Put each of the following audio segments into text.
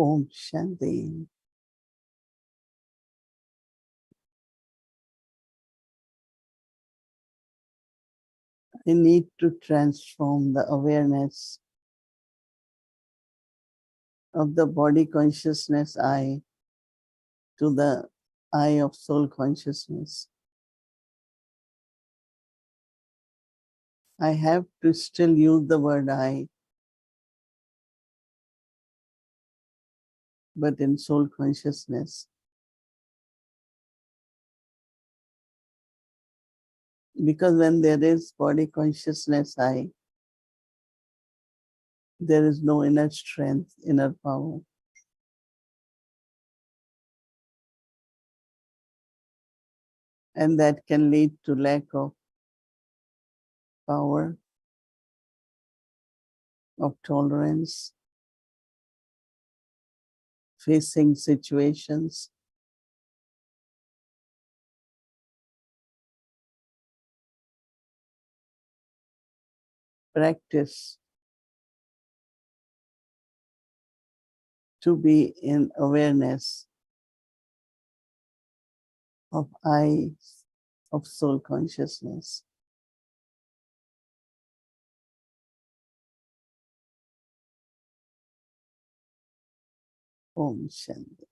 Om Shanti. I need to transform the awareness of the body consciousness I to the eye of soul consciousness. I have to still use the word I, but in soul consciousness. Because when there is body consciousness I, there is no inner strength, inner power. And that can lead to lack of power, of tolerance, facing situations. Practice to be in awareness of I, of soul consciousness. Om Shanti.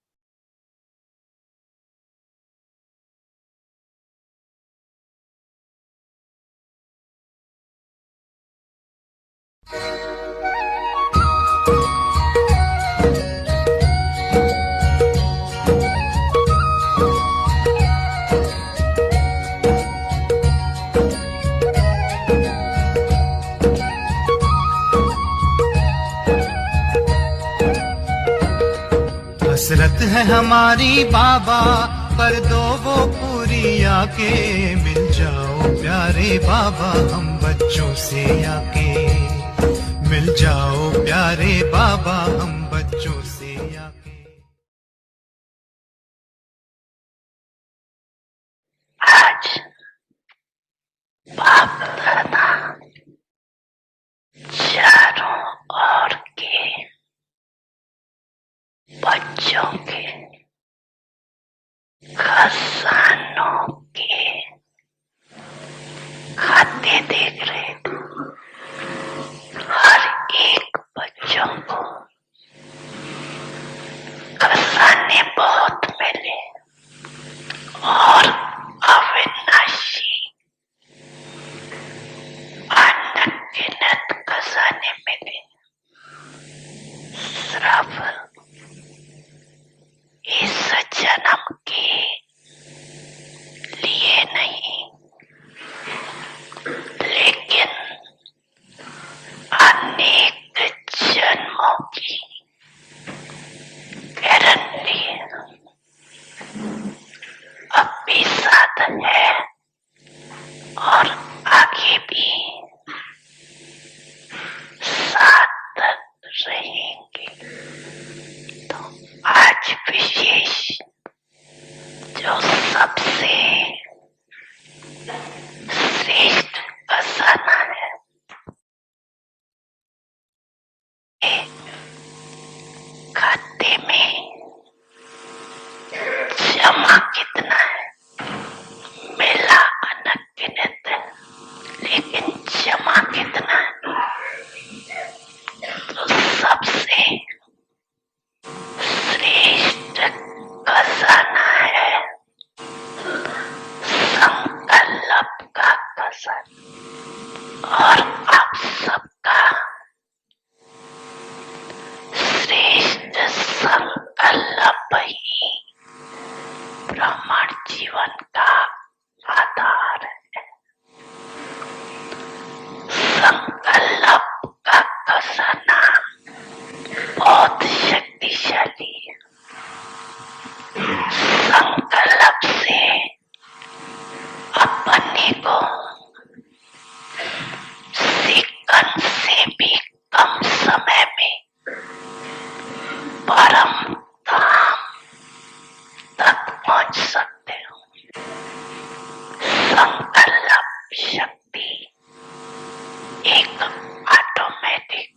हसरत है हमारी बाबा कर दो वो पूरी आके मिल जाओ प्यारे बाबा हम बच्चों से आके मिल जाओ प्यारे बाबा हम बच्चों से आके। आज बाप दादा चारों ओर के बच्चों के खजानों के खाते देख रहे थे। हर एक बच्चों को खजाने बहुत मिले और अविनाशी अनगिनत खजाने मिले। सिर्फ इस जन्म के लिए नहीं, लेकिन अनेक जन्मों की गारंटी अब भी साथ है और आगे भी साथ रहेंगे। तो आज विशेष जो सबसे श्रेष्ठ खजाना है, खाते में जमा कितना है, मिला अनगिनत है, लेकिन जमा कितना है? तो सबसे श्रेष्ठ खजाना है संकल्प का खजाना। और आप सबका श्रेष्ठ संकल्प ही ब्राह्मण जीवन का आधार है। संकल्प का खजाना बहुत शक्तिशाली है। संकल्प से अपने को सेकंड से भी कम समय में परम धाम तक पहुंच सकते हो। संकल्प शक्ति एक ऑटोमेटिक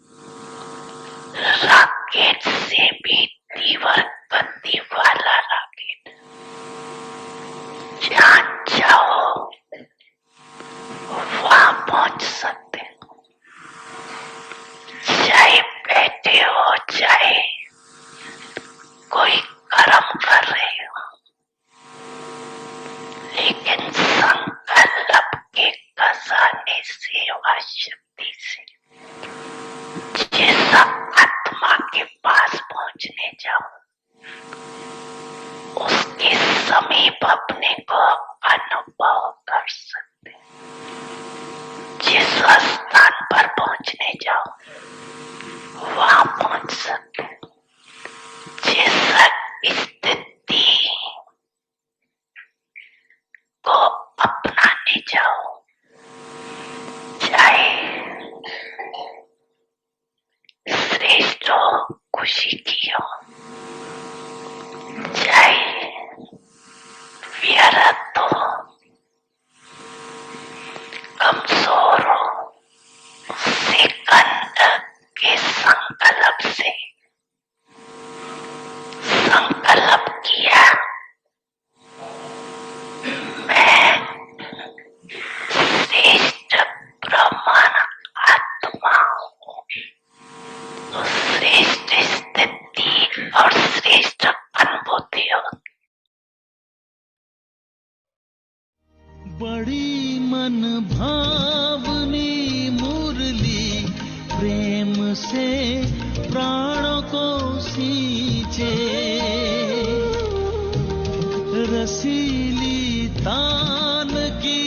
रॉकेट से भी तीवर गति वाला रॉकेट जहाँ चाहो वहां पहुंच सकते हो, चाहे बैठे हो चाहे कोई कर्म कर रहे हो, लेकिन संकल्प के खजाने से व शक्ति से जिस आत्मा के पास पहुंचने जाओ उसके समीप अपने को अनुभव कर सकते। जिस स्थान पर पहुंचने जाओ वहां पहुंच सकते। जिस स्थिति को अपनाने जाओ, चाहे श्रेष्ठ हो, खुशी की हो, चाहे व्यर्थ हो, कमजोर हो, सेकंड के संकल्प से संकल्प किया मैं श्रेष्ठ ब्रह्मांड आत्मा हूँ, तो श्रेष्ठ स्थिति और श्रेष्ठ अनुभूति हो। बड़ी मन भावनी मुरली प्रेम से प्राणों को सींचे, रसीली तान की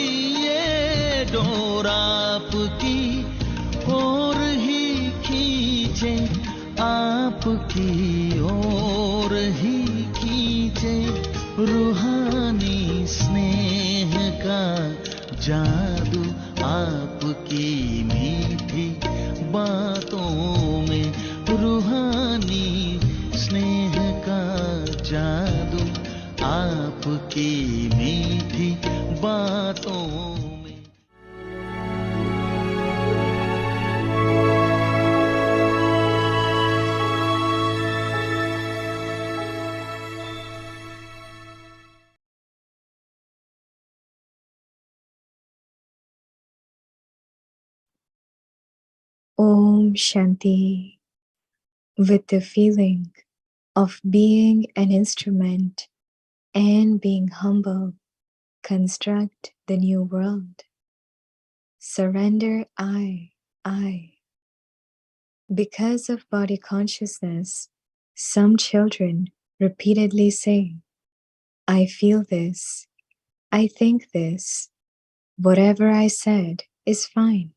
ये डोर आपकी ओर ही खींचे, आपकी ओर ही खींचे, रूहानी स्नेह का जादू आपकी मीठी बातों में, रूहानी स्नेह का जादू आपकी मीठी बातों में। Om Shanti. With the feeling of being an instrument and being humble, construct the new world. Surrender I. Because of body consciousness, some children repeatedly say, I feel this, I think this, whatever I said is fine,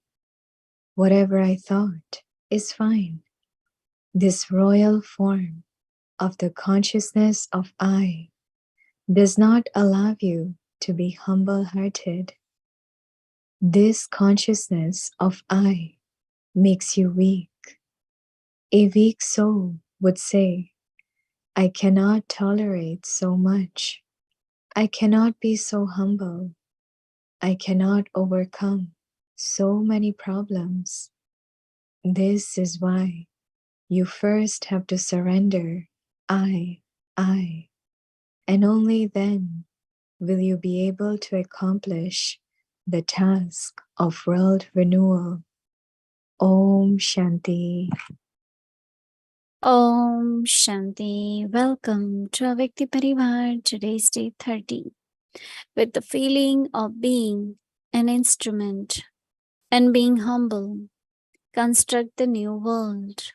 whatever I thought is fine. This royal form of the consciousness of I does not allow you to be humble-hearted. This consciousness of I makes you weak. A weak soul would say, I cannot tolerate so much. I cannot be so humble. I cannot overcome so many problems. This is why you first have to surrender I, and only then will you be able to accomplish the task of world renewal. Om Shanti. Om Shanti. Welcome to Avyakti Parivar. Today's day 30. With the feeling of being an instrument and being humble, construct the new world.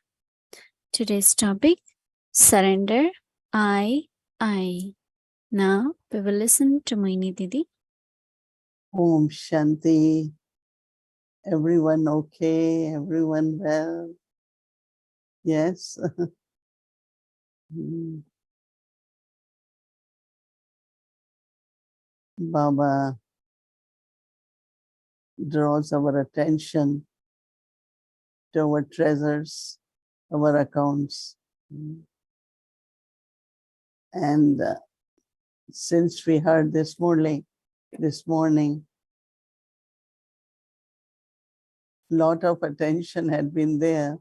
Today's topic, surrender I. Now we will listen to Mohini Didi. Om Shanti. Everyone okay? Everyone well? Yes. Baba draws our attention to our treasures, our accounts. And since we heard this Murli this morning, lot of attention had been there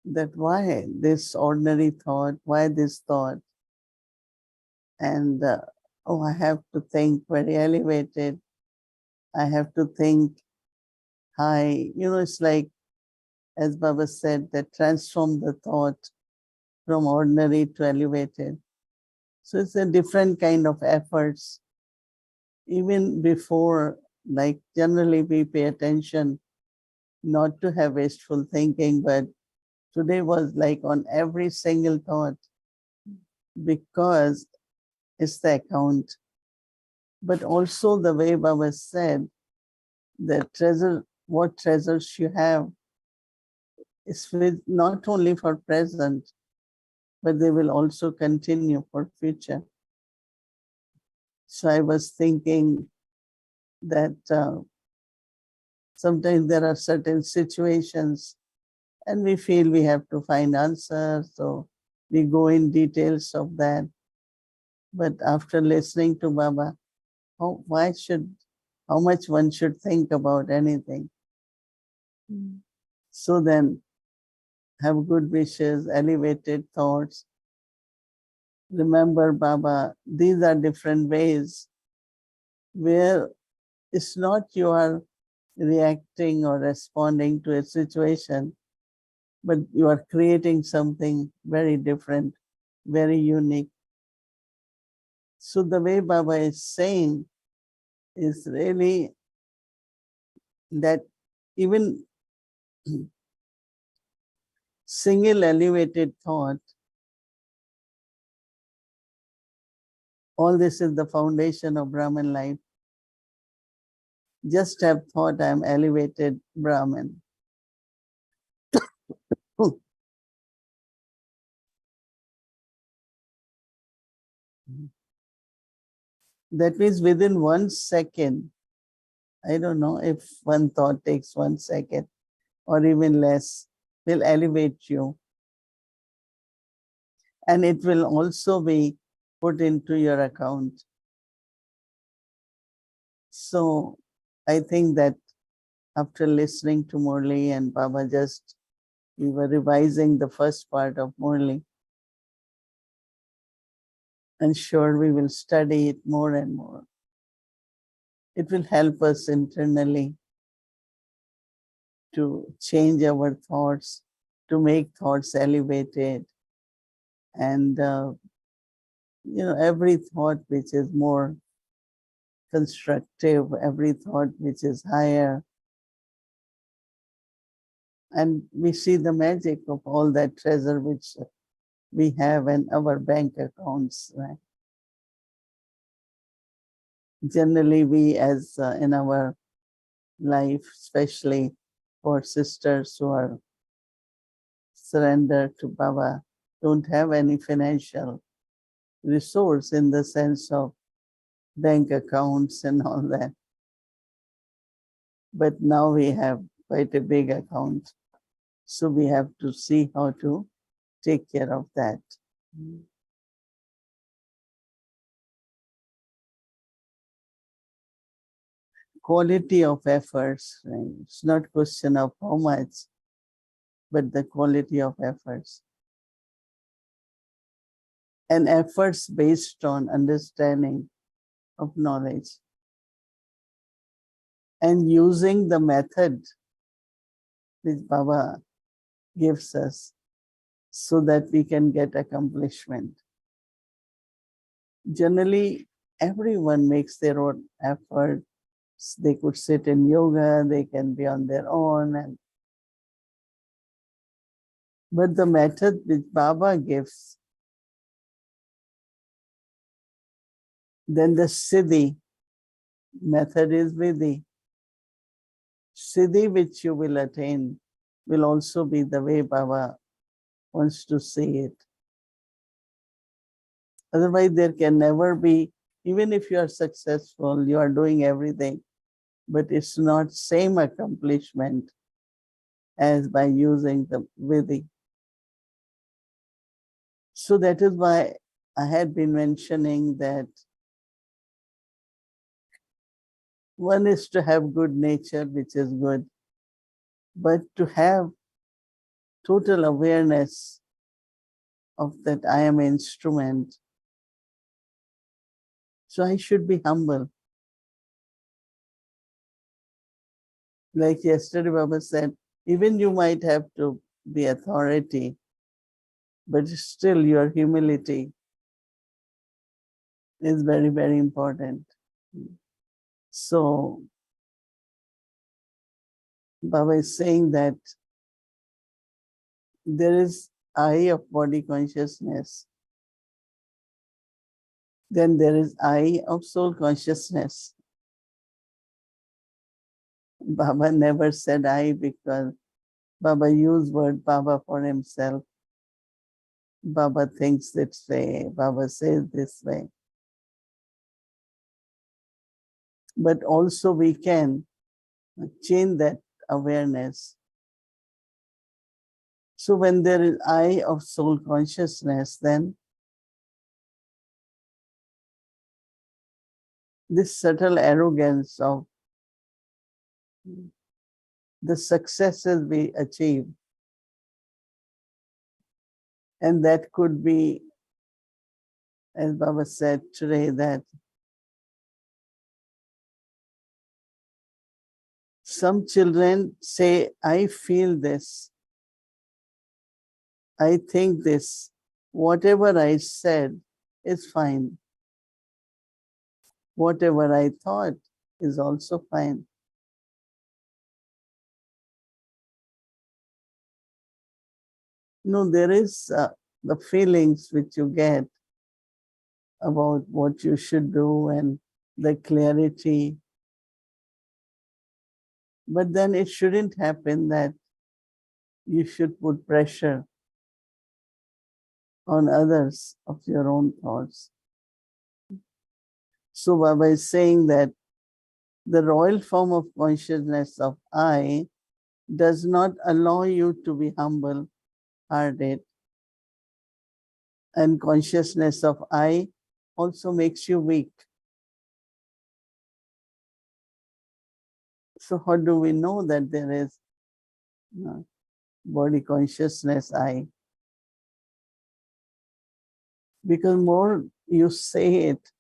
that why this ordinary thought, why this thought? And oh, I have to think very elevated. I have to think high. It's like, as Baba said, that transform the thought from ordinary to elevated. So it's a different kind of efforts. Even before, like generally we pay attention not to have wasteful thinking, but today was like on every single thought because it's the account. But also the way Baba said that what treasures you have is with not only for present, but they will also continue for future. So I was thinking that sometimes there are certain situations and we feel we have to find answers, so we go in details of that. But after listening to Baba, how much one should think about anything? So then have good wishes, elevated thoughts. Remember Baba, these are different ways where it's not you are reacting or responding to a situation, but you are creating something very different, very unique. So the way Baba is saying is really that even single elevated thought, all this is the foundation of Brahman life. Just have thought I am elevated Brahman. That means within 1 second, I don't know if one thought takes 1 second or even less, will elevate you. And it will also be put into your account. So I think that after listening to Murli and Baba, we were revising the first part of Murli. And sure, we will study it more and more. It will help us internally to change our thoughts, to make thoughts elevated. And, every thought which is more constructive, every thought which is higher. And we see the magic of all that treasure which we have in our bank accounts. Right? Generally, we as in our life, especially for sisters who are surrendered to Baba, don't have any financial resource in the sense of bank accounts and all that. But now we have quite a big account. So we have to see how to take care of that. Quality of efforts, right? It's not question of how much, but the quality of efforts. And efforts based on understanding of knowledge. And using the method which Baba gives us so that we can get accomplishment. Generally, everyone makes their own effort. They could sit in yoga, they can be on their own. But the method which Baba gives, then the Siddhi method is Vidhi. Siddhi which you will attain will also be the way Baba wants to see it. Otherwise, there can never be, even if you are successful, you are doing everything, but it's not same accomplishment as by using the Vidhi. So that is why I had been mentioning that one is to have good nature, which is good, but to have total awareness of that I am an instrument. So I should be humble. Like yesterday Baba said, even you might have to be authority, but still your humility is very, very important. So Baba is saying that there is I of body consciousness, then there is I of soul consciousness. Baba never said I because Baba used word Baba for himself. Baba thinks this way, Baba says this way. But also we can change that awareness. So when there is I of soul consciousness, then this subtle arrogance of the successes we achieve, and that could be, as Baba said today, that some children say, I feel this, I think this, whatever I said is fine. Whatever I thought is also fine. No, there is the feelings which you get about what you should do and the clarity. But then it shouldn't happen that you should put pressure on others of your own thoughts. So Baba is saying that the royal form of consciousness of I does not allow you to be humble-hearted. And consciousness of I also makes you weak. So how do we know that there is body consciousness I? Because more you say it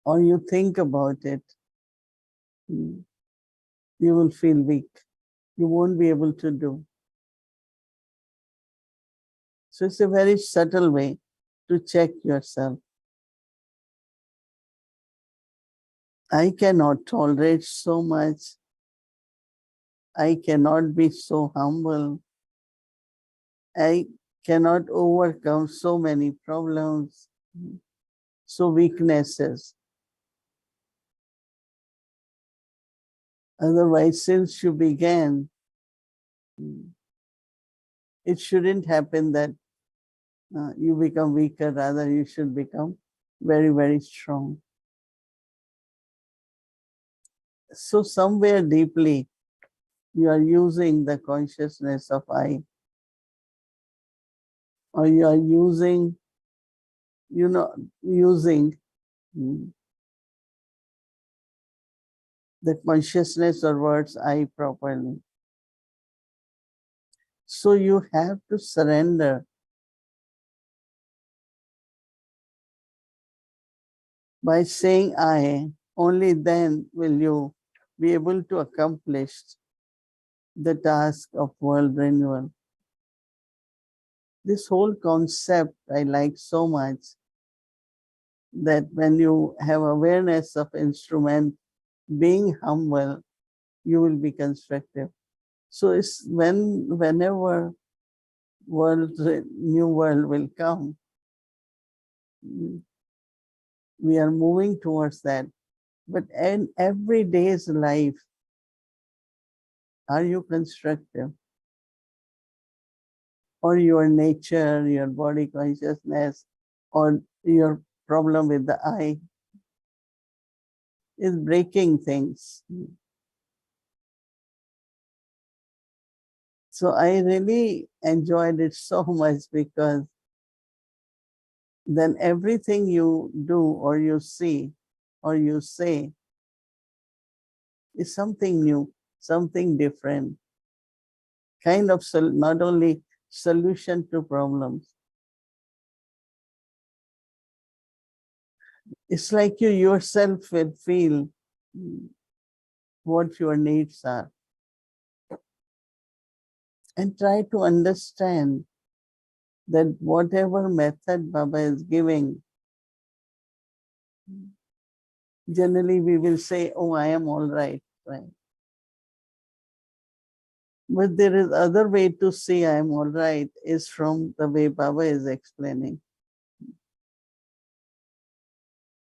or you think about it, you will feel weak. You won't be able to do. So it's a very subtle way to check yourself. I cannot tolerate so much. I cannot be so humble. I cannot overcome so many problems, so weaknesses. Otherwise, since you began, it shouldn't happen that you become weaker, rather you should become very, very strong. So somewhere deeply, you are using the consciousness of I, or you are using, using the consciousness or words I properly. So you have to surrender. By saying I, only then will you be able to accomplish the task of world renewal. This whole concept I like so much, that when you have awareness of instrument, being humble, you will be constructive. So it's whenever new world will come, we are moving towards that. But in every day's life, are you constructive? Or your nature, your body consciousness, or your problem with the I is breaking things. So I really enjoyed it so much, because then everything you do or you see or you say is something new, something different. kind of not only solution to problems. It's like you yourself will feel what your needs are. And try to understand that whatever method Baba is giving, generally we will say, oh, I am all right, right? But there is other way to see I am all right is from the way Baba is explaining.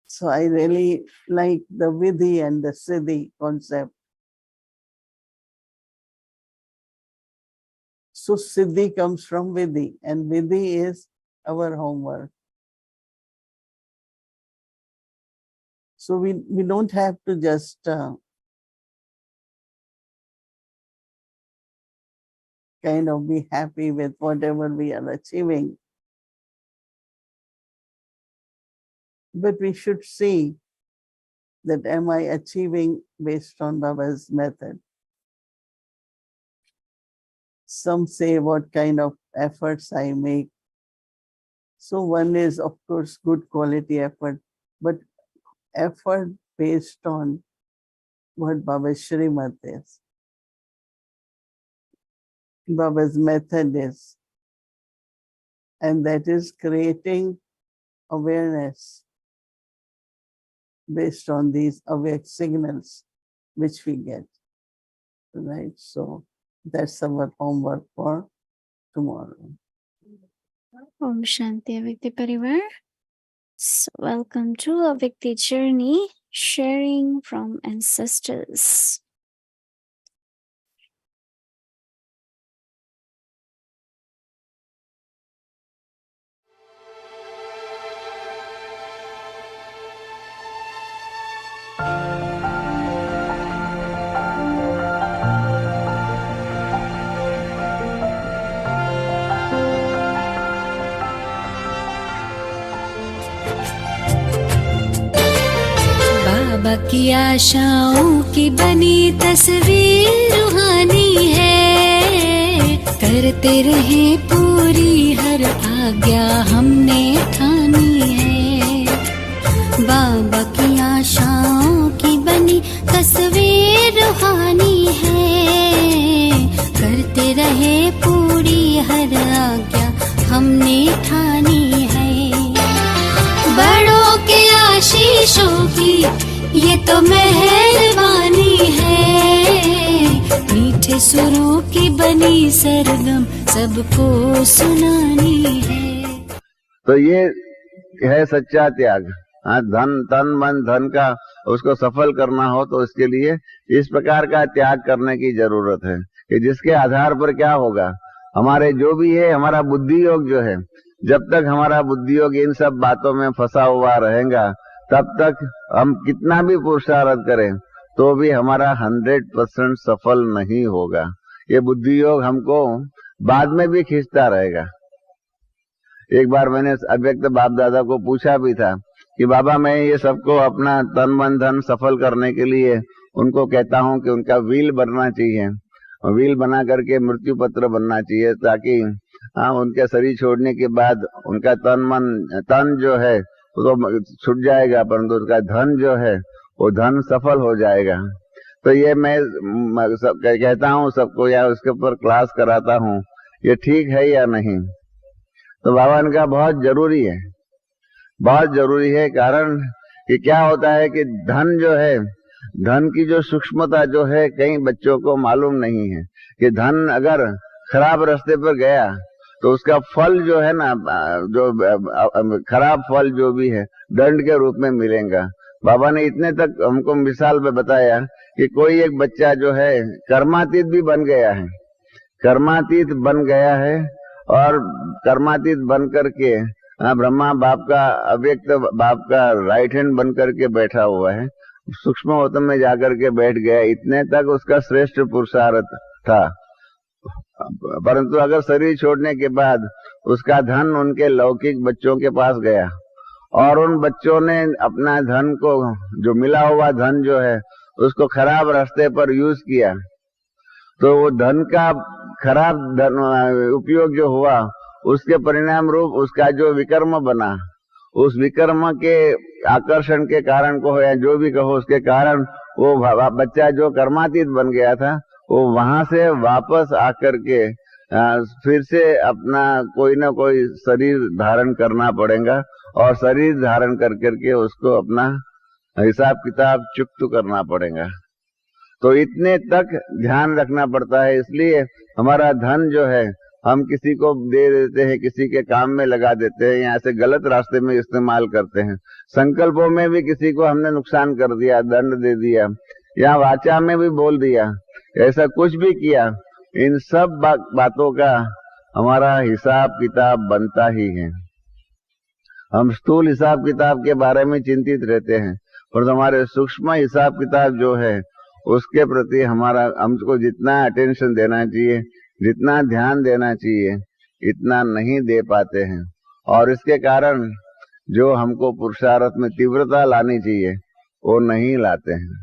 So I really like the Vidhi and the Siddhi concept. So Siddhi comes from Vidhi, and Vidhi is our homework. So we don't have to just kind of be happy with whatever we are achieving. But we should see that am I achieving based on Baba's method? Some say what kind of efforts I make. So one is, of course, good quality effort, but effort based on what Baba's Shrimad is, Baba's method is. And that is creating awareness based on these awake signals which we get, right? So that's our homework for tomorrow. Om Shanti Avyakti Parivar. So welcome to Avyakti Journey, sharing from ancestors. बाबा की आशाओं की बनी तस्वीर रूहानी है, करते रहे पूरी हर आज्ञा हमने ठानी है। बाबा की आशाओं की बनी तस्वीर रूहानी है, करते रहे पूरी हर आज्ञा हमने ठानी है। बड़ों के आशीषों की ये तो मेहरबानी है, मीठे सुरों की बनी सरगम सबको सुनानी है। तो ये है सच्चा त्याग। हाँ, धन तन मन धन का उसको सफल करना हो तो इसके लिए इस प्रकार का त्याग करने की जरूरत है कि जिसके आधार पर क्या होगा, हमारे जो भी है, हमारा बुद्धि योग जो है, जब तक हमारा बुद्धि योग इन सब बातों में फंसा हुआ रहेगा, तब तक हम कितना भी पुरुषार्थ करें तो भी हमारा 100% सफल नहीं होगा। ये बुद्धि योग हमको बाद में भी खींचता रहेगा। एक बार मैंने अव्यक्त बाप दादा को पूछा भी था कि बाबा, मैं ये सबको अपना तन मन धन सफल करने के लिए उनको कहता हूँ कि उनका व्हील बनना चाहिए, व्हील बना करके मृत्यु पत्र बनना चाहिए, ताकि उनके शरीर छोड़ने के बाद उनका तन जो है वो तो छूट जाएगा, परंतु उसका धन जो है वो धन सफल हो जाएगा। तो ये मैं कहता हूँ सबको, या उसके ऊपर क्लास कराता हूँ, ये ठीक है या नहीं? तो बाबा ने कहा बहुत जरूरी है, बहुत जरूरी है। कारण कि क्या होता है कि धन जो है, धन की जो सूक्ष्मता जो है कई बच्चों को मालूम नहीं है कि धन अगर खराब रास्ते पर गया तो उसका फल जो है ना, जो खराब फल जो भी है दंड के रूप में मिलेगा। बाबा ने इतने तक हमको मिसाल में बताया कि कोई एक बच्चा जो है कर्मातीत भी बन गया है, कर्मातीत बन गया है, और कर्मातीत बन करके ब्रह्मा बाप का, अव्यक्त बाप का राइट हैंड बन करके बैठा हुआ है, सूक्ष्म होतम में जाकर के बैठ गया। इतने तक उसका श्रेष्ठ पुरुषार्थ था। परंतु अगर शरीर छोड़ने के बाद उसका धन उनके लौकिक बच्चों के पास गया और उन बच्चों ने अपना धन को, जो मिला हुआ धन जो है, उसको खराब रास्ते पर यूज किया, तो वो धन का खराब उपयोग जो हुआ, उसके परिणाम रूप उसका जो विकर्म बना, उस विकर्म के आकर्षण के कारण को या जो भी कहो उसके कारण वो बच्चा जो कर्मातीत बन गया था, वो वहां से वापस आकर के फिर से अपना कोई ना कोई शरीर धारण करना पड़ेगा, और शरीर धारण कर करके उसको अपना हिसाब किताब चुकता करना पड़ेगा। तो इतने तक ध्यान रखना पड़ता है। इसलिए हमारा धन जो है हम किसी को दे देते हैं, किसी के काम में लगा देते हैं, या ऐसे गलत रास्ते में इस्तेमाल करते हैं। संकल्पों में भी किसी को हमने नुकसान कर दिया, दंड दे दिया, या वाचा में भी बोल दिया, ऐसा कुछ भी किया, इन सब बातों का हमारा हिसाब किताब बनता ही है। हम स्थूल हिसाब किताब के बारे में चिंतित रहते हैं, और हमारे सूक्ष्म हिसाब किताब जो है उसके प्रति हमको जितना अटेंशन देना चाहिए, जितना ध्यान देना चाहिए, इतना नहीं दे पाते हैं। और इसके कारण जो हमको पुरुषार्थ में तीव्रता लानी चाहिए वो नहीं लाते हैं।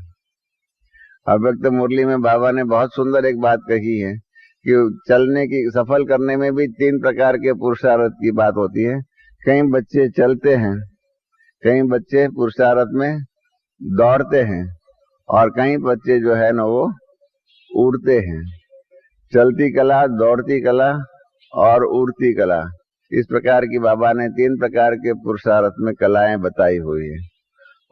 अव्यक्त मुरली में बाबा ने बहुत सुंदर एक बात कही है कि चलने की, सफल करने में भी 3 प्रकार के पुरुषार्थ की बात होती है। कई बच्चे चलते हैं, कई बच्चे पुरुषार्थ में दौड़ते हैं, और कई बच्चे जो है ना वो उड़ते हैं। चलती कला, दौड़ती कला और उड़ती कला, इस प्रकार की बाबा ने 3 प्रकार के पुरुषार्थ में कलाएं बताई हुई है।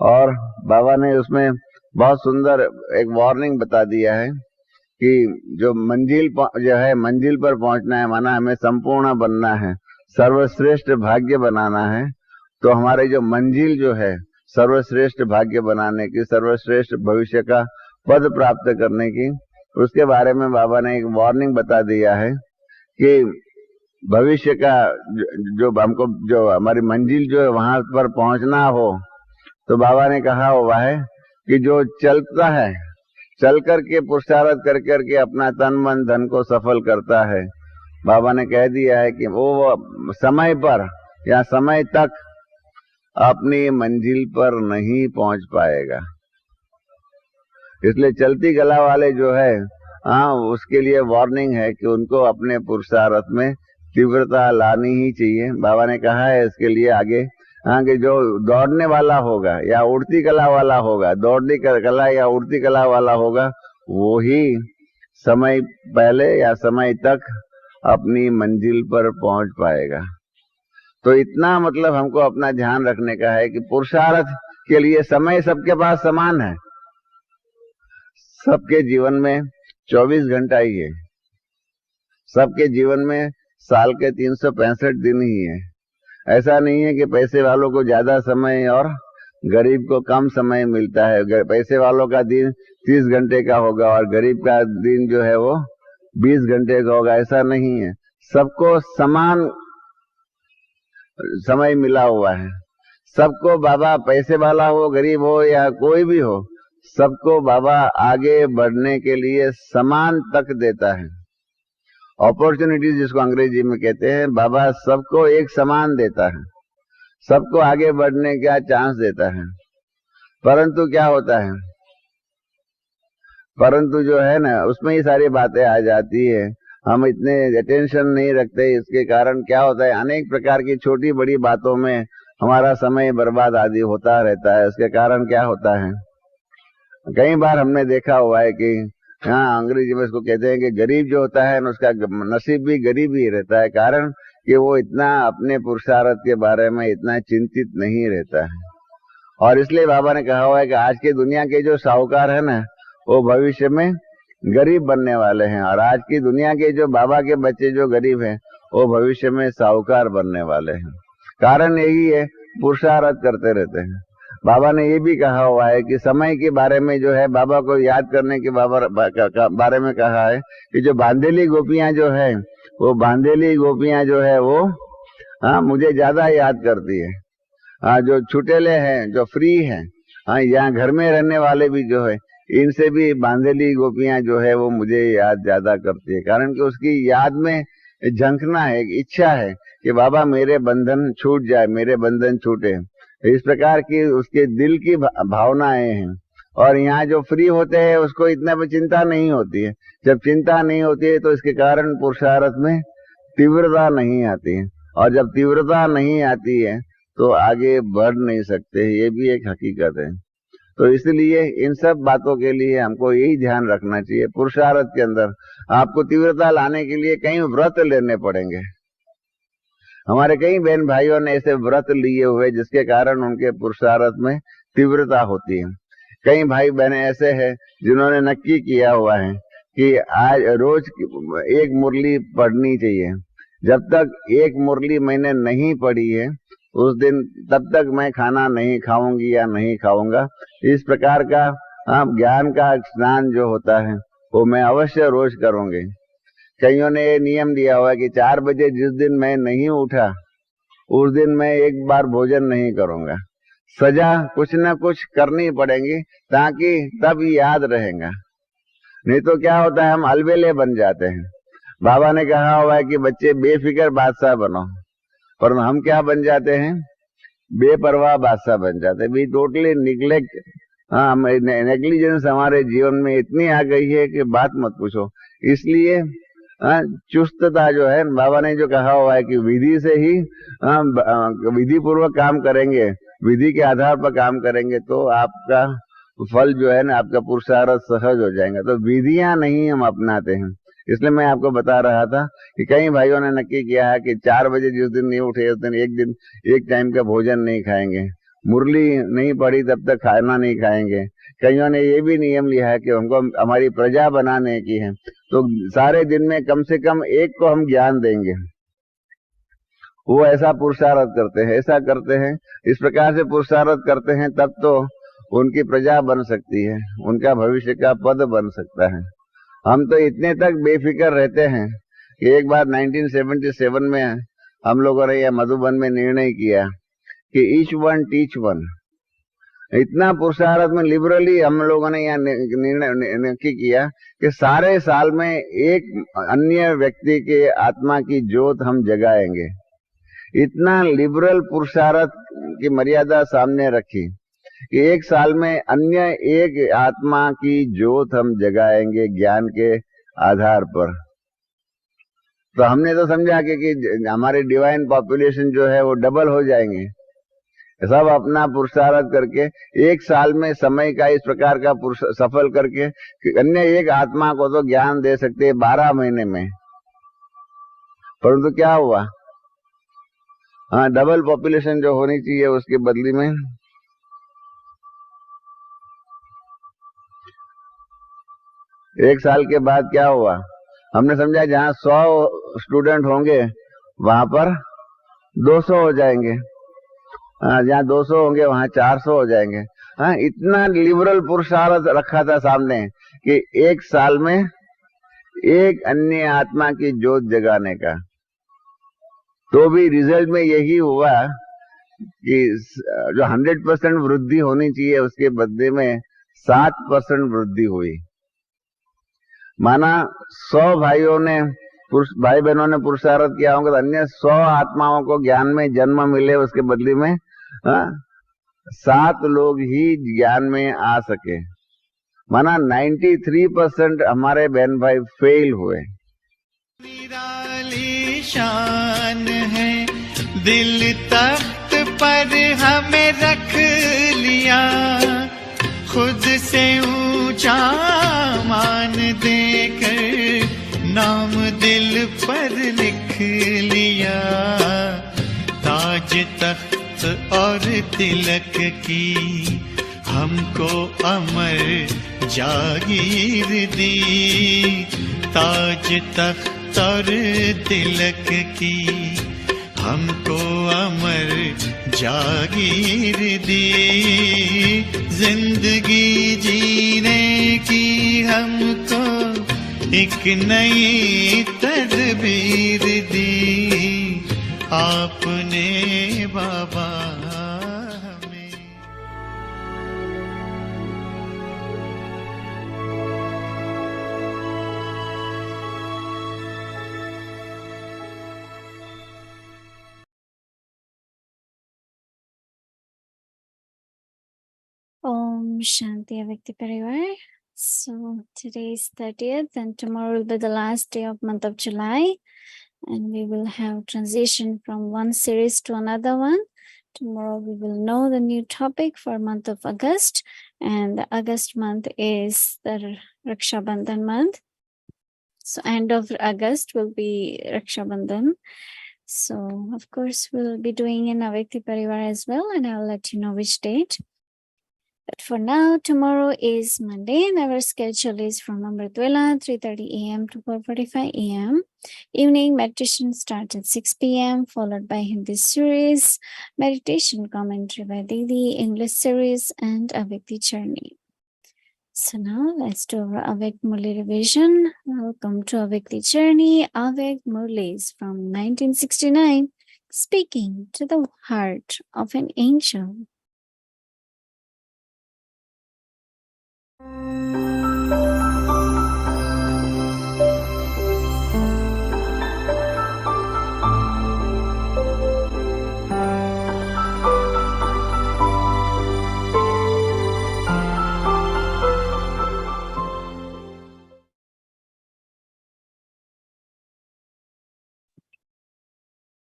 और बाबा ने उसमें बहुत सुंदर एक वार्निंग बता दिया है कि जो मंजिल पर पहुंचना है, माना हमें संपूर्ण बनना है, सर्वश्रेष्ठ भाग्य बनाना है, तो हमारे जो मंजिल जो है सर्वश्रेष्ठ भाग्य बनाने की, सर्वश्रेष्ठ भविष्य का पद प्राप्त करने की, उसके बारे में बाबा ने एक वार्निंग बता दिया है कि भविष्य का जो हमारी मंजिल जो है वहां पर पहुंचना हो, तो बाबा ने कहा हुआ है कि जो चलता है, चल करके पुरुषार्थ कर करके अपना तन मन धन को सफल करता है, बाबा ने कह दिया है कि वो समय पर या समय तक अपनी मंजिल पर नहीं पहुंच पाएगा। इसलिए चलती कला वाले जो है, उसके लिए वार्निंग है कि उनको अपने पुरुषार्थ में तीव्रता लानी ही चाहिए। बाबा ने कहा है इसके लिए आगे कि जो दौड़ने वाला होगा या उड़ती कला वाला होगा, दौड़ने कला या उड़ती कला वाला होगा, वो ही समय पहले या समय तक अपनी मंजिल पर पहुंच पाएगा। तो इतना मतलब हमको अपना ध्यान रखने का है कि पुरुषार्थ के लिए समय सबके पास समान है। सबके जीवन में 24 घंटा ही है, सबके जीवन में साल के 365 दिन ही है। ऐसा नहीं है कि पैसे वालों को ज्यादा समय और गरीब को कम समय मिलता है। पैसे वालों का दिन 30 घंटे का होगा और गरीब का दिन जो है वो 20 घंटे का होगा, ऐसा नहीं है। सबको समान समय मिला हुआ है। सबको बाबा, पैसे वाला हो, गरीब हो या कोई भी हो, सबको बाबा आगे बढ़ने के लिए समान तक देता है। अपॉर्चुनिटी जिसको अंग्रेजी में कहते हैं, बाबा सबको एक समान देता है, सबको आगे बढ़ने का चांस देता है। परंतु क्या होता है, परंतु जो है ना उसमें ही सारी बातें आ जाती है। हम इतने अटेंशन नहीं रखते, इसके कारण क्या होता है, अनेक प्रकार की छोटी बड़ी बातों में हमारा समय बर्बाद आदि होता रहता है। इसके कारण क्या होता है, कई बार हमने देखा हुआ है कि अंग्रेजी में इसको कहते हैं कि गरीब जो होता है उसका नसीब भी गरीब ही रहता है, कारण कि वो इतना अपने पुरुषार्थ के बारे में इतना चिंतित नहीं रहता है। और इसलिए बाबा ने कहा हुआ है कि आज की दुनिया के जो साहूकार है ना, वो भविष्य में गरीब बनने वाले हैं, और आज की दुनिया के जो बाबा के बच्चे जो गरीब हैं, वो भविष्य में साहूकार बनने वाले हैं। कारण यही है, पुरुषार्थ करते रहते हैं। बाबा ने ये भी कहा हुआ है कि समय के बारे में जो है, बाबा को याद करने के बारे में कहा है कि जो बांधेली गोपियां जो है, वो बांधेली गोपियां जो है वो मुझे ज्यादा याद करती है। जो छुटेले हैं, जो फ्री हैं, यहाँ घर में रहने वाले भी जो है, इनसे भी बांधेली गोपियां जो है वो मुझे याद ज्यादा करती है। कारण कि उसकी याद में झंकना है, एक इच्छा है कि बाबा मेरे बंधन छूट जाए, मेरे बंधन छूटे। इस प्रकार की उसके दिल की भावनाएं हैं। और यहाँ जो फ्री होते हैं उसको इतना भी चिंता नहीं होती है। जब चिंता नहीं होती है तो इसके कारण पुरुषार्थ में तीव्रता नहीं आती है, और जब तीव्रता नहीं आती है तो आगे बढ़ नहीं सकते। ये भी एक हकीकत है। तो इसलिए इन सब बातों के लिए हमको यही ध्यान रखना चाहिए। पुरुषार्थ के अंदर आपको तीव्रता लाने के लिए कई व्रत लेने पड़ेंगे। हमारे कई बहन भाइयों ने ऐसे व्रत लिए हुए जिसके कारण उनके पुरुषार्थ में तीव्रता होती है। कई भाई बहने ऐसे हैं जिन्होंने नक्की किया हुआ है कि आज रोज एक मुरली पढ़नी चाहिए। जब तक एक मुरली मैंने नहीं पढ़ी है उस दिन तब तक मैं खाना नहीं खाऊंगी या नहीं खाऊंगा। इस प्रकार का ज्ञान का स्नान जो होता है वो मैं अवश्य रोज करूंगी। कईयों ने ये नियम दिया हुआ है कि 4 बजे जिस दिन मैं नहीं उठा उस दिन मैं एक बार भोजन नहीं करूंगा। सजा कुछ ना कुछ करनी पड़ेगी ताकि तब याद रहेगा, नहीं तो क्या होता है हम अलबेले बन जाते हैं। बाबा ने कहा हुआ है कि बच्चे बेफिक्र बादशाह बनो, पर हम क्या बन जाते हैं, बेपरवाह बादशाह बन जाते हैं। वी टोटली निग्लेक्ट, नेग्लिजेंस हमारे जीवन में इतनी आ गई है कि बात मत पूछो। इसलिए चुस्तता जो है, बाबा ने जो कहा हुआ है कि विधि से ही विधि पूर्वक काम करेंगे, विधि के आधार पर काम करेंगे तो आपका फल जो है ना, आपका पुरुषार्थ सहज हो जाएगा। तो विधियां नहीं हम अपनाते हैं। इसलिए मैं आपको बता रहा था कि कई भाइयों ने नक्की किया है कि 4 बजे जिस दिन नहीं उठे उस दिन एक टाइम का भोजन नहीं खाएंगे, मुरली नहीं पड़ी तब तक खाना नहीं खाएंगे। कईयों ने ये भी नियम लिया है कि हमको हमारी प्रजा बनाने की है तो सारे दिन में कम से कम एक को हम ज्ञान देंगे। वो ऐसा पुरुषार्थ करते हैं, ऐसा करते हैं, इस प्रकार से पुरुषार्थ करते हैं, तब तो उनकी प्रजा बन सकती है, उनका भविष्य का पद बन सकता है। हम तो इतने तक बेफिक्र रहते हैं कि एक बार 1977 में हम लोगों ने यह मधुबन में निर्णय किया कि ईच वन टीच वन। इतना पुरुषार्थ में लिबरली हम लोगों ने यहाँ निर्णय किया कि सारे साल में एक अन्य व्यक्ति के आत्मा की ज्योत हम जगाएंगे। इतना लिबरल पुरुषार्थ की मर्यादा सामने रखी कि एक साल में अन्य एक आत्मा की ज्योत हम जगाएंगे ज्ञान के आधार पर। तो हमने तो समझा कि हमारी डिवाइन पॉपुलेशन जो है वो डबल हो जाएंगे। सब अपना पुरुषार्थ करके एक साल में समय का इस प्रकार का सफल करके कि अन्य एक आत्मा को तो ज्ञान दे सकते हैं 12 महीने में। परंतु क्या हुआ, डबल पॉपुलेशन जो होनी चाहिए उसके बदले में एक साल के बाद क्या हुआ, हमने समझा जहां 100 स्टूडेंट होंगे वहां पर 200 हो जाएंगे, जहाँ 200 होंगे वहां 400 हो जाएंगे। इतना लिबरल पुरुषार्थ रखा था सामने कि एक साल में एक अन्य आत्मा की ज्योत जगाने का। तो भी रिजल्ट में यही हुआ कि जो 100% वृद्धि होनी चाहिए उसके बदले में 7% वृद्धि हुई। माना 100 भाइयों ने भाई बहनों ने पुरुषार्थ किया होगा तो अन्य 100 आत्माओं को ज्ञान में जन्म मिले, उसके बदले में 7 लोग ही ज्ञान में आ सके। माना 93% हमारे बहन भाई फेल हुए। निराली शान है, दिल तख्त पर हमें रख लिया, खुद से ऊंचा मान देकर नाम दिल पर लिख लिया। ताज तख्त और तिलक की हमको अमर जागीर दी, ताज तख्त और तिलक की हमको अमर जागीर दी, जिंदगी जीने की हमको एक नई तदबीर दी, आपने बाबा हमें। ओम Om Shanti Avyakti Parivar. So today is 30th and tomorrow will be the last day of month of July. And we will have transition from one series to another one. Tomorrow we will know the new topic for month of August. And the August month is the Raksha Bandhan month. So end of August will be Raksha Bandhan. So of course we'll be doing in Avyakti Parivar as well, and I'll let you know which date. But for now, tomorrow is Monday and our schedule is from Amritwela 3:30 a.m. to 4:45 a.m. Evening meditation starts at 6 p.m. followed by Hindi series, meditation commentary by Didi, English series and Avyakti journey. So now let's do our Avyakt Murli revision. Welcome to Avyakti journey. Avyakt Murli is from 1969, speaking to the heart of an angel.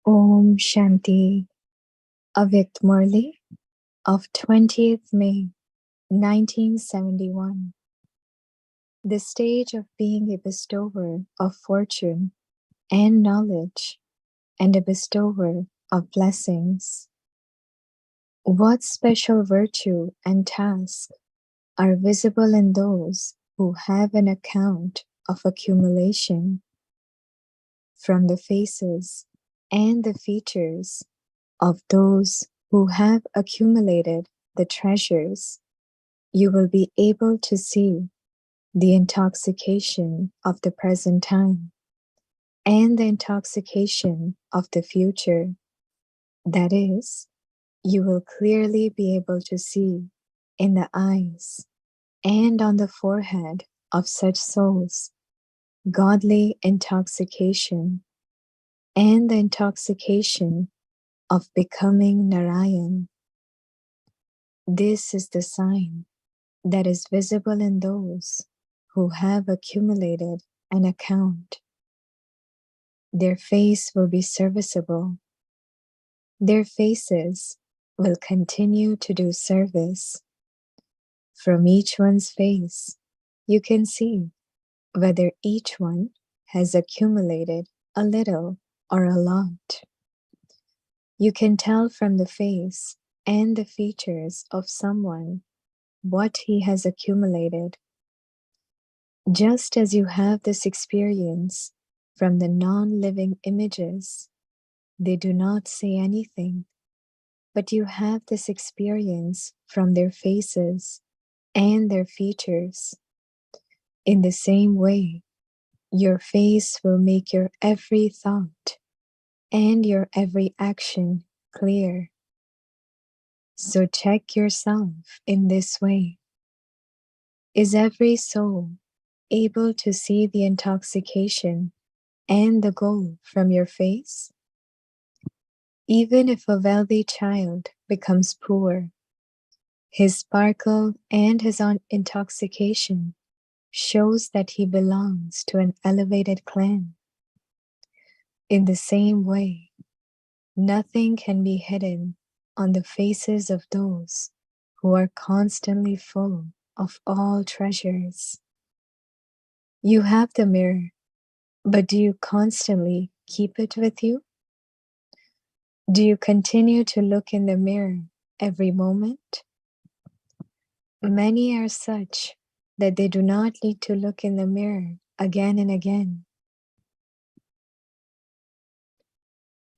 Om Shanti. Avyakt Murli of 20th May 1971. The stage of being a bestower of fortune and knowledge and a bestower of blessings. What special virtue and task are visible in those who have an account of accumulation? From the faces and the features of those who have accumulated the treasures, you will be able to see the intoxication of the present time and the intoxication of the future. That is, you will clearly be able to see in the eyes and on the forehead of such souls godly intoxication and the intoxication of becoming Narayan. This is the sign that is visible in those who have accumulated an account. Their face will be serviceable. Their faces will continue to do service. From each one's face, you can see whether each one has accumulated a little or a lot. You can tell from the face and the features of someone what he has accumulated. Just as you have this experience from the non-living images, they do not say anything, but you have this experience from their faces and their features. In the same way, your face will make your every thought and your every action clear. So check yourself in this way. Is every soul able to see the intoxication and the goal from your face? Even if a wealthy child becomes poor, his sparkle and his intoxication shows that he belongs to an elevated clan. In the same way, nothing can be hidden on the faces of those who are constantly full of all treasures. You have the mirror, but do you constantly keep it with you? Do you continue to look in the mirror every moment? Many are such that they do not need to look in the mirror again and again.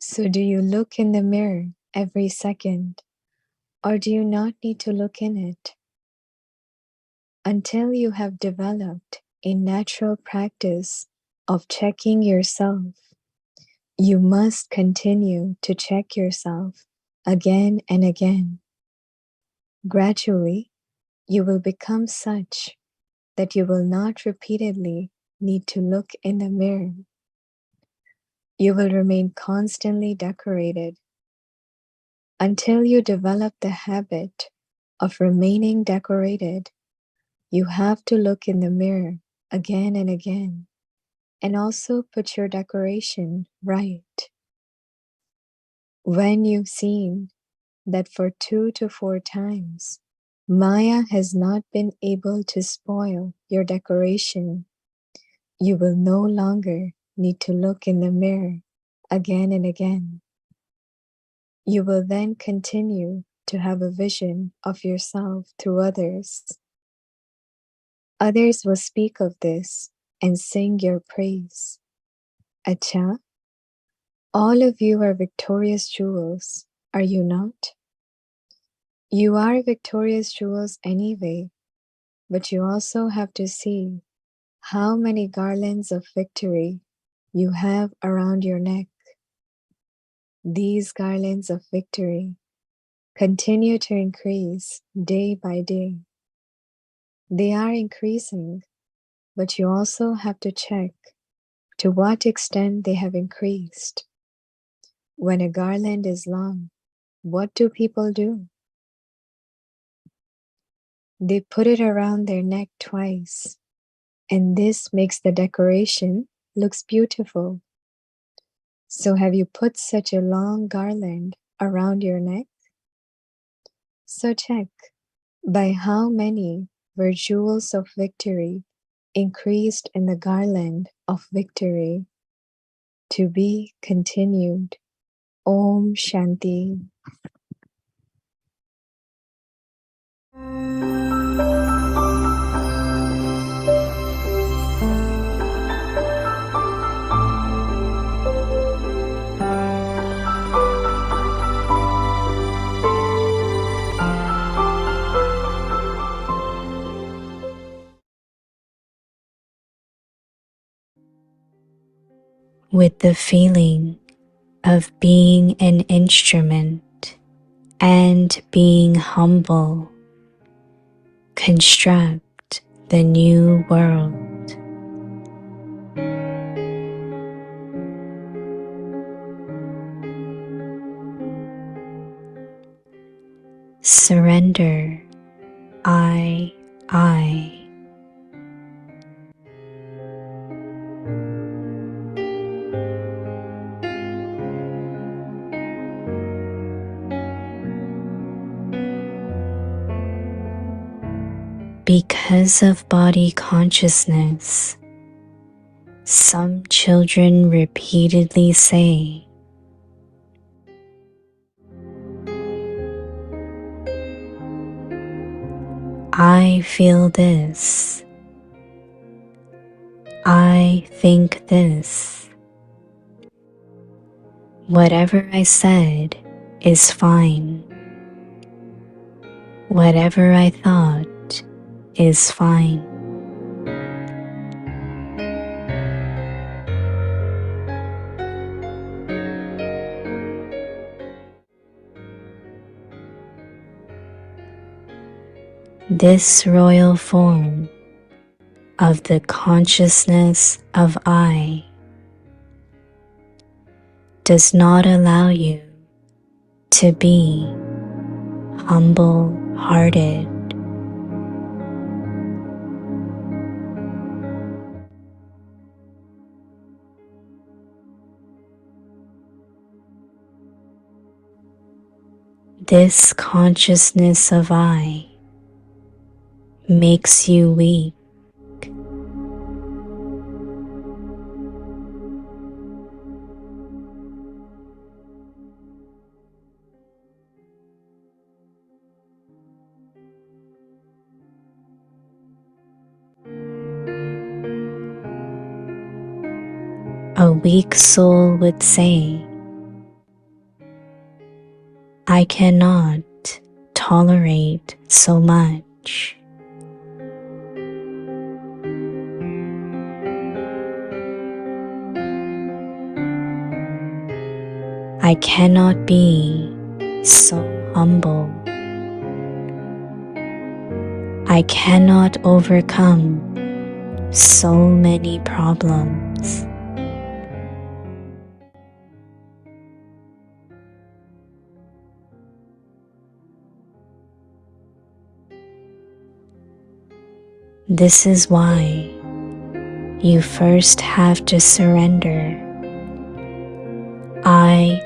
So do you look in the mirror every second, or do you not need to look in it? Until you have developed a natural practice of checking yourself, you must continue to check yourself again and again. Gradually, you will become such that you will not repeatedly need to look in the mirror. You will remain constantly decorated until you develop the habit of remaining decorated, you have to look in the mirror again and again, and also put your decoration right. When you've seen that for 2 to 4 times, Maya has not been able to spoil your decoration, you will no longer need to look in the mirror again and again. You will then continue to have a vision of yourself through others. Others will speak of this and sing your praise. Acha, all of you are victorious jewels, are you not? You are victorious jewels anyway, but you also have to see how many garlands of victory you have around your neck. These garlands of victory continue to increase day by day. They are increasing, but you also have to check to what extent they have increased. When a garland is long, what do people do? They put it around their neck twice, and this makes the decoration looks beautiful. So have you put such a long garland around your neck? So check by how many were jewels of victory increased in the garland of victory. To be continued. Om Shanti. With the feeling of being an instrument and being humble, construct the new world. Surrender, I. Because of body consciousness, some children repeatedly say, I feel this. I think this. Whatever I said is fine. Whatever I thought is fine. This royal form of the consciousness of I does not allow you to be humble-hearted. This consciousness of I makes you weak. A weak soul would say, I cannot tolerate so much. I cannot be so humble. I cannot overcome so many problems. This is why you first have to surrender I.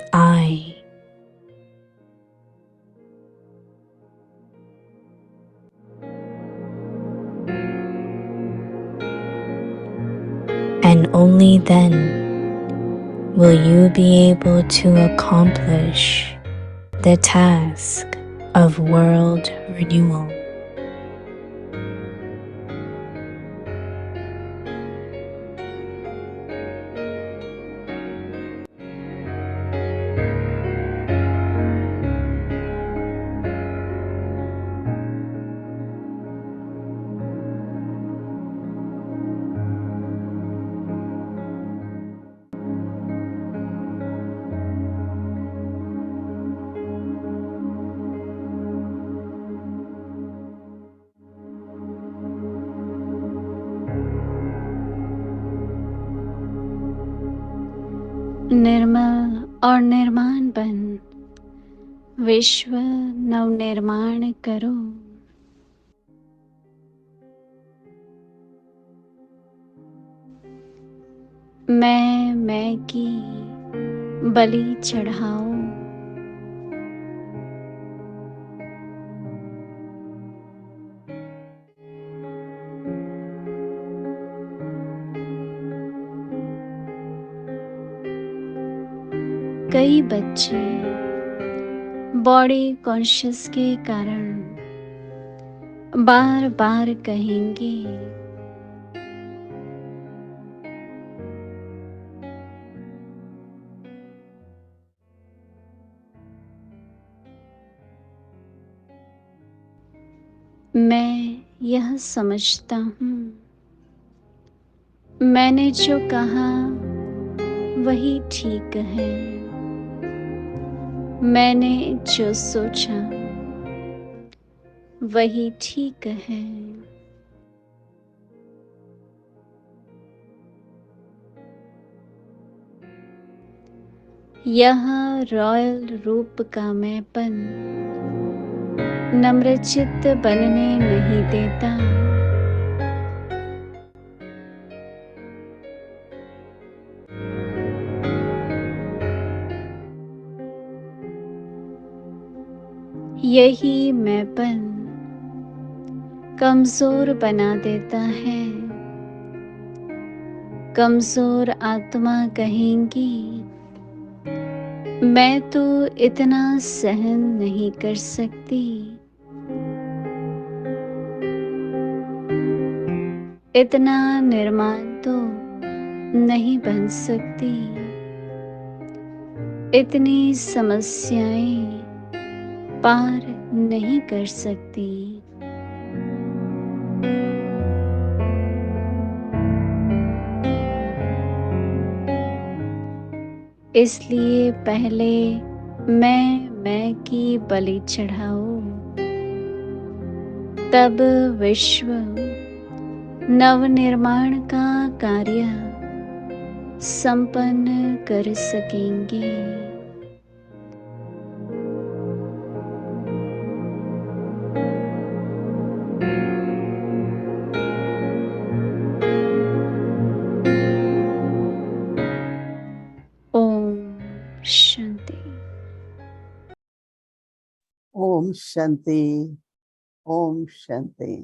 And only then will you be able to accomplish the task of world renewal. निर्मल और निर्माण बन विश्व नवनिर्माण करो। मैं की बलि चढ़ाओ। कई बच्चे बॉडी कॉन्शियस के कारण बार बार कहेंगे, मैं यह समझता हूँ मैंने जो कहा वही ठीक है, मैंने जो सोचा वही ठीक है। यह रॉयल रूप का मैंपन नम्रचित्त बनने नहीं देता। यही मैंपन कमजोर बना देता है। कमजोर आत्मा कहेंगी, मैं तो इतना सहन नहीं कर सकती, इतना निर्माण तो नहीं बन सकती, इतनी समस्याएं पार नहीं कर सकती। इसलिए पहले मैं की बलि चढ़ाओ, तब विश्व नवनिर्माण का कार्य संपन्न कर सकेंगे। Om Shanti. Om Shanti. Om Shanti.